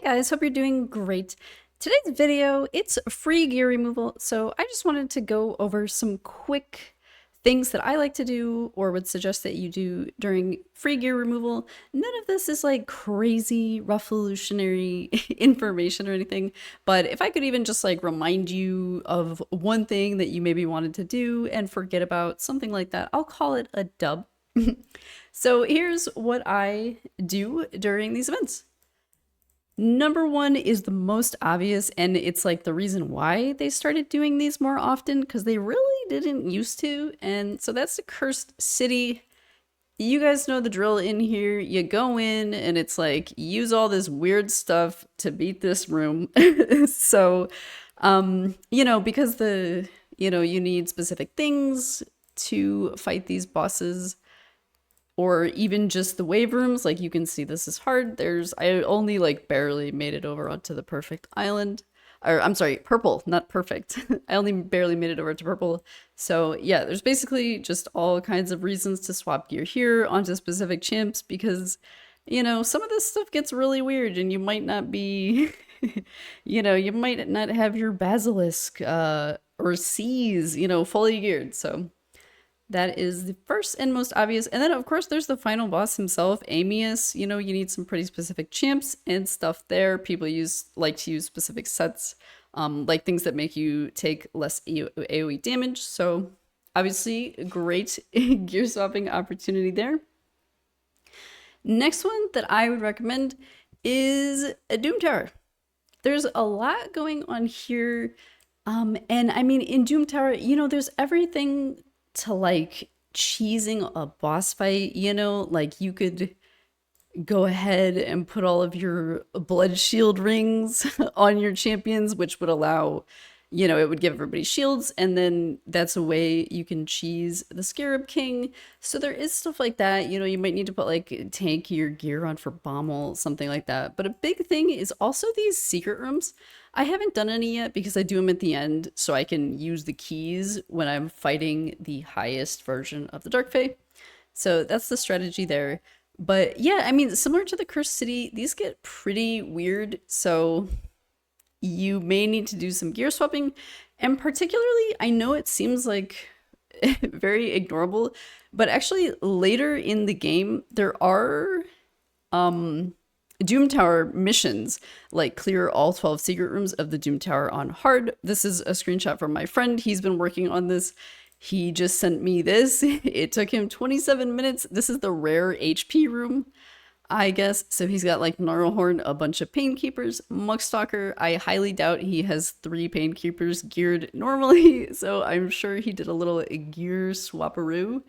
guys, hope you're doing great. Today's video, it's free gear removal, so I just wanted to go over some quick things that I like to do or would suggest that you do during free gear removal. None of this is like crazy revolutionary information or anything, but if I could even just like remind you of one thing that you maybe wanted to do and forget about, something like that, I'll call it a dub. So here's what I do during these events. Number one is the most obvious, and it's like the reason why they started doing these more often, because they really didn't used to. And so that's the cursed city. You guys know the drill in here. You go in and it's like, use all this weird stuff to beat this room. So, because you need specific things to fight these bosses, or even just the wave rooms. Like you can see this is hard. I only like barely made it over onto the perfect island. Or I'm sorry, purple, not perfect. I only barely made it over to purple. So yeah, there's basically just all kinds of reasons to swap gear here onto specific chimps because, some of this stuff gets really weird and you might not be, you might not have your basilisk or seas, fully geared. So that is the first and most obvious. And then, of course, there's the final boss himself, Amius. You need some pretty specific chimps and stuff there. People like to use specific sets, like things that make you take less AoE damage. So, obviously, great gear swapping opportunity there. Next one that I would recommend is a Doom Tower. There's a lot going on here. And I mean, in Doom Tower, there's everything to like cheesing a boss fight, like you could go ahead and put all of your blood shield rings on your champions, which would allow, it would give everybody shields, and then that's a way you can cheese the Scarab King. So there is stuff like that. You might need to put like tankier gear on for Bommel, something like that. But a big thing is also these secret rooms. I haven't done any yet because I do them at the end so I can use the keys when I'm fighting the highest version of the Dark Fae. So that's the strategy there. But yeah, I mean, similar to the Cursed City, these get pretty weird. So you may need to do some gear swapping. And particularly, I know it seems like very ignorable, but actually later in the game, there are Doom Tower missions, like clear all 12 secret rooms of the Doom Tower on hard. This is a screenshot from my friend. He's been working on this. He just sent me this. It took him 27 minutes. This is the rare HP room, I guess. So he's got like Gnarlhorn, a bunch of Painkeepers, Muckstalker. I highly doubt he has 3 Painkeepers geared normally. So I'm sure he did a little gear swapperoo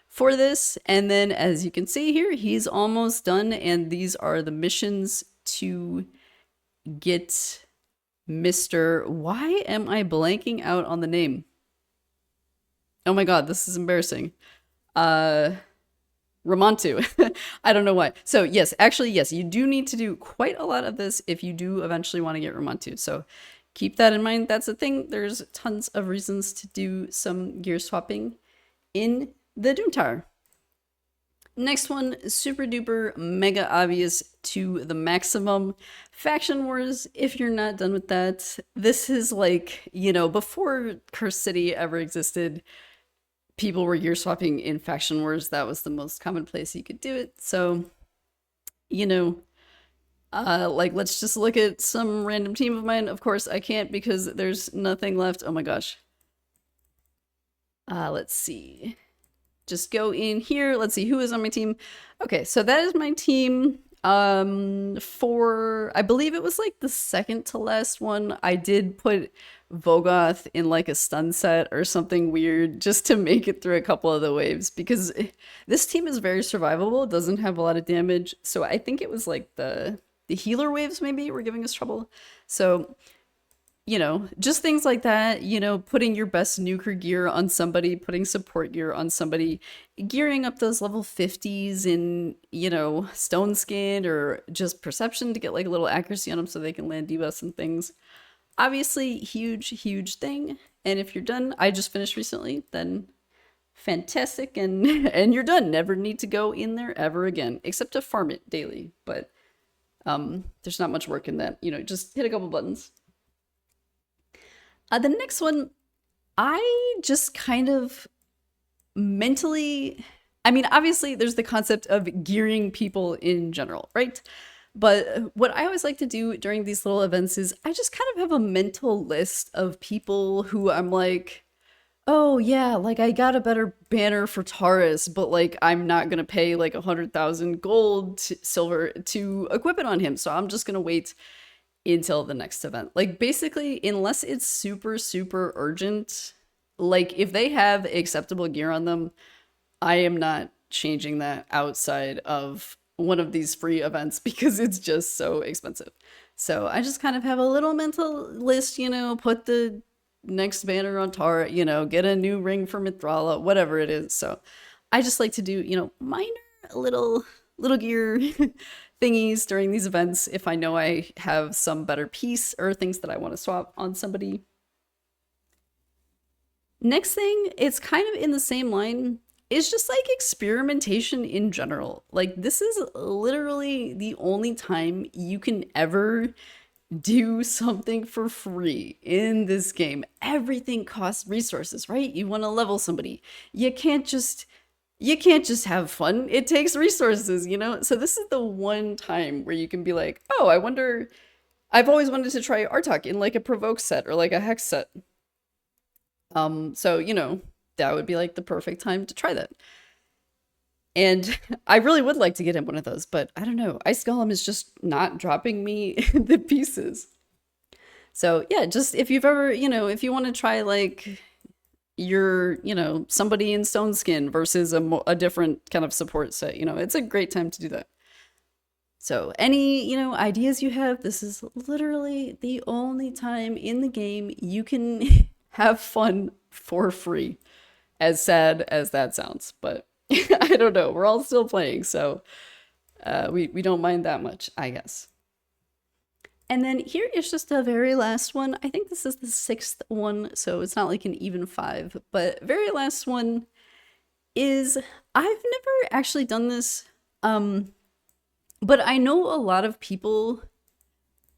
for this. And then as you can see here, he's almost done, and these are the missions to get Mr. Why am I blanking out on the name? Oh my god, this is embarrassing. Ramantu. I don't know why. So yes, actually yes, you do need to do quite a lot of this if you do eventually want to get Ramantu. So keep that in mind. That's a thing. There's tons of reasons to do some gear swapping in the Doom Tower. Next one, super duper mega obvious to the maximum. Faction Wars, if you're not done with that. This is like, before Cursed City ever existed, people were gear swapping in Faction Wars. That was the most common place you could do it. So, like let's just look at some random team of mine. Of course I can't because there's nothing left. Oh my gosh. Let's see. Just go in here. Let's see who is on my team. Okay, so that is my team. For I believe it was like the second to last one. I did put Vogoth in like a stun set or something weird just to make it through a couple of the waves, because this team is very survivable. It doesn't have a lot of damage. So I think it was like the healer waves maybe were giving us trouble. So just things like that, putting your best nuker gear on somebody, putting support gear on somebody, gearing up those level 50s in, stone skin or just perception to get like a little accuracy on them so they can land debuffs and things. Obviously, huge thing. And if you're done, I just finished recently, then fantastic. And you're done. Never need to go in there ever again, except to farm it daily. But There's not much work in that, you know, just hit a couple buttons. The next one, I just kind of mentally, I mean, obviously there's the concept of gearing people in general, right? But what I always like to do during these little events is I just kind of have a mental list of people who I'm like, oh yeah, like I got a better banner for Taurus, but like I'm not gonna pay like 100,000 gold, silver to equip it on him, so I'm just gonna wait until the next event. Like basically, unless it's super, super urgent, like if they have acceptable gear on them, I am not changing that outside of one of these free events because it's just so expensive. So I just kind of have a little mental list, you know, put the next banner on Tara, you know, get a new ring for Mithrala, whatever it is. So I just like to do, you know, minor little gear thingies during these events if I know I have some better piece or things that I want to swap on somebody. Next thing, it's kind of in the same line, is just like experimentation in general. Like this is literally the only time you can ever do something for free in this game. Everything costs resources, right? You want to level somebody. You can't just have fun. It takes resources, you know? So this is the one time where you can be like, "Oh, I wonder, I've always wanted to try Artok in like a provoke set or like a hex set." So, you know, that would be like the perfect time to try that. And I really would like to get him one of those, but I don't know. Ice Golem is just not dropping me the pieces. So yeah, just if you've ever, you know, if you want to try like your, you know, somebody in Stone Skin versus a different kind of support set, you know, it's a great time to do that. So any, you know, ideas you have, this is literally the only time in the game you can have fun for free. As sad as that sounds, but I don't know. We're all still playing, so we don't mind that much, I guess. And then here is just the very last one. I think this is the 6th one, so it's not like an even 5, but very last one is, I've never actually done this, but I know a lot of people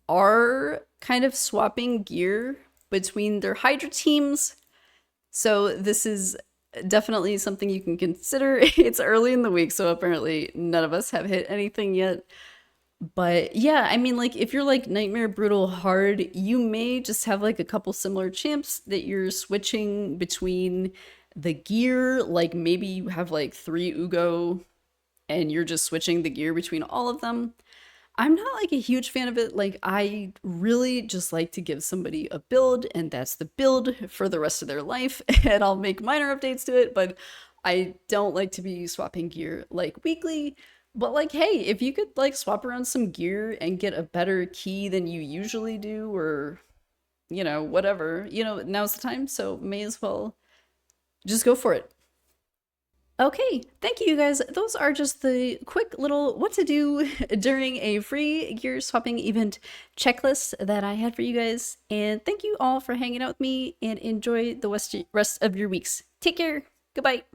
are kind of swapping gear between their Hydra teams. So this is definitely something you can consider. It's early in the week, so apparently none of us have hit anything yet. But yeah, I mean, like, if you're like Nightmare Brutal hard, you may just have like a couple similar champs that you're switching between the gear. Like, maybe you have like 3 Ugo and you're just switching the gear between all of them. I'm not like a huge fan of it. Like, I really just like to give somebody a build, and that's the build for the rest of their life, and I'll make minor updates to it, but I don't like to be swapping gear like weekly. But like, hey, if you could like swap around some gear and get a better key than you usually do, or, you know, whatever, you know, now's the time, so may as well just go for it. Okay, thank you guys. Those are just the quick little what to do during a free gear swapping event checklist that I had for you guys. And thank you all for hanging out with me, and enjoy the rest of your weeks. Take care. Goodbye.